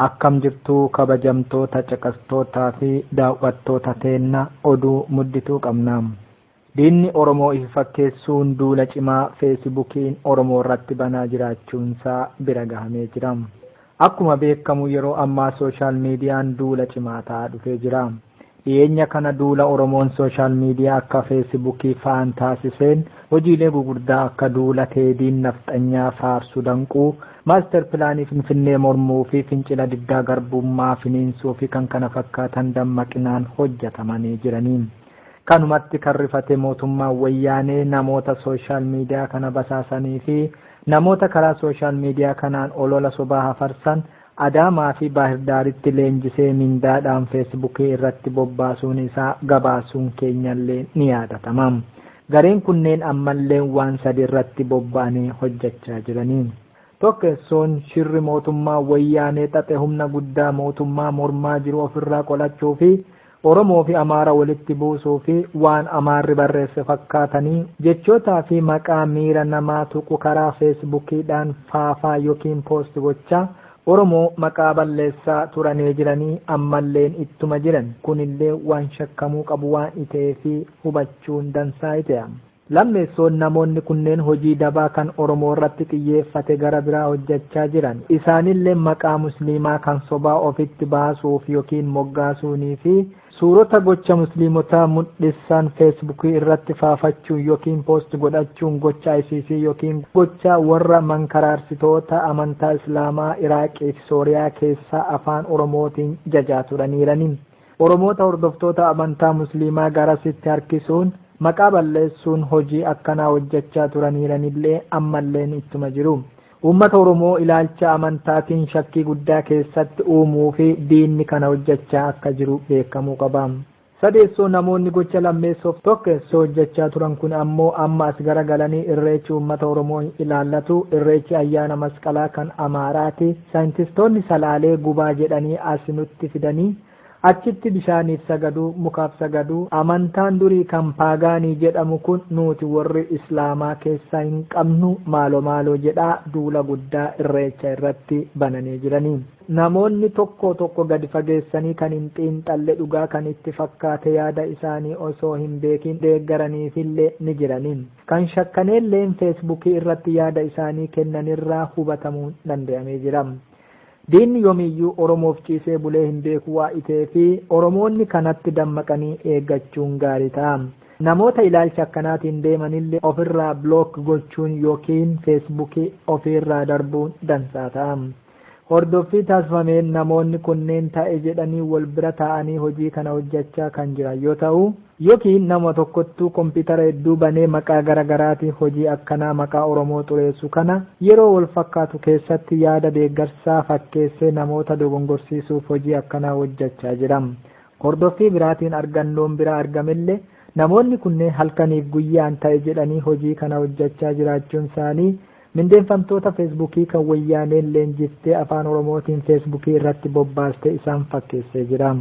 Akkam jirtuu kabajamtoota caqastootaa fi daawwattoota teenna oduu muddituu qabnaam. Diinni Oromoo ifi fakkeessuun duula cimaa feesibuukiin Oromoo irratti banaa jiraachuunsaa bira gahamee jira. Akkuma beekamu yeroo ammaa sooshaal miidiyaan duula cimaa ta'aa dhufee jira. Dhiyeenya kana duula Oromoon sooshaal miidiyaa akka feesibuukii fa'aan taasiseen hojiilee gugurdaa akka duula teediin nafxanyaa faarsu danquu, maaster pilaanii Finfinnee mormuu fi fincila diddaa garbummaa finiinsuu fi kan kana fakkaatan dammaqinaan hojjetamanii jiraniin. Kanumatti kan rifate mootummaan wayyaanee namoota sooshaal miidiyaa kana basaasanii fi namoota karaa sooshaal miidiyaa kanaan olola sobaa hafarsan Adaamaa fi Baahirdaaritti leenjisee mindaadhaan feesibuukii irratti bobbaasuun isaa gabaasuun keenyallee ni yaadatama. Gareen kunneen ammallee waan sadi irratti bobba'anii hojjechaa jiraniin. Tokkessoon shirri mootummaa wayyaanee xaxe humna guddaa mootummaa mormaa jiru ofirraa qolachuu fi Oromoo fi Amaara walitti buusuu fi waan Amaarri barreesse fakkaatanii jechootaa fi maqaa miira namaa tuqu karaa feesibuukiidhaan faafaa yookiin poost gochaa Oromoo maqaa balleessaa turanii jiranii ammalleen ittuma jiran kunillee waan shakkamuu qabu waan itee fi hubachuun dansaa ta'e. Lammeessoon namoonni kunneen hojii dabaa kan Oromoo irratti xiyyeeffate gara biraa hojjechaa jiran isaanillee maqaa musliimaa kan sobaa ofitti baasuuf yookiin moggaasuunii fi suurota gocha musliimotaa mul'isan feesibuukii irratti faafachuu yookiin poost godhachuun gocha ISIS yookiin gocha warra mankaraarsitoota amantaa Islaamaa Iraaqii fi Sooriyaa keessaa afaan Oromootiin jajaa turaniiraniin Oromoota hordoftoota amantaa musliimaa garasitti harkisuun maqaa balleessuun hojii akkanaa hojjechaa turaniiranillee ammalleen ittuma jiru. Uummata Oromoo ilaalcha amantaatiin shakkii guddaa keessatti uumuu fi diinni kana hojjechaa akka jiru beekamuu qaba. Sadeessoo namoonni gocha lammeessoof tokkeessoo hojjechaa turan kun ammoo amma as garagalanii irreechi uummata Oromoo ilaallatu irreechi ayyaana masqalaa kan Amaaraati. Saayintistoonni salaalee gubaa jedhanii as nutti fidanii achitti bishaaniif sagaduu mukaaf sagaduu amantaan durii kan paagaanii jedhamu kun nuti warri Islaamaa keessaa hin qabnu maaloo jedhaa duula guddaa irreecha irratti bananii jiranii. Namoonni tokko gadi fageessanii kan hin xiinxalle dhugaa kan itti fakkaate yaada isaanii osoo hin beekin deeggaraniifillee ni jiraniin. Kan shakkaneelleen feesibuukii irratti yaada isaanii kennanirraa hubatamuu danda'amee jira. Diinni yoomiyyuu Oromoof ciisee bulee hin beeku waa itee fi Oromoonni kanatti dammaqanii eeggachuun gaarii ta'a. Namoota ilaalcha akkanaatiin deemanillee ofirraa block gochuun yookiin feesibuukii ofirraa darbuun dansaa ta'a. Hordoffii taasifameen namoonni kunneen ta'e jedhanii wal bira taa'anii hojii kana hojjechaa kan jiran yoo ta'u yookiin nama tokkottuu kompiitara hedduu banee maqaa garaagaraatiin hojii akkanaa maqaa Oromoo xureessu kana yeroo wal fakkaatu keessatti yaada deeggarsaa fakkeessee namoota dogongorsiisuuf hojii akkanaa hojjechaa jira. Hordoffii biraatiin argannoon biraa argamillee namoonni kunneen halkaniif guyyaan ta'e jedhanii hojii kana hojjechaa jiraachuun isaanii mindeeffamtoota feesibuukii kan wayyaaneen leenjiftee afaan Oromootiin feesibuukii irratti bobbaaste isaan fakkeessee jira.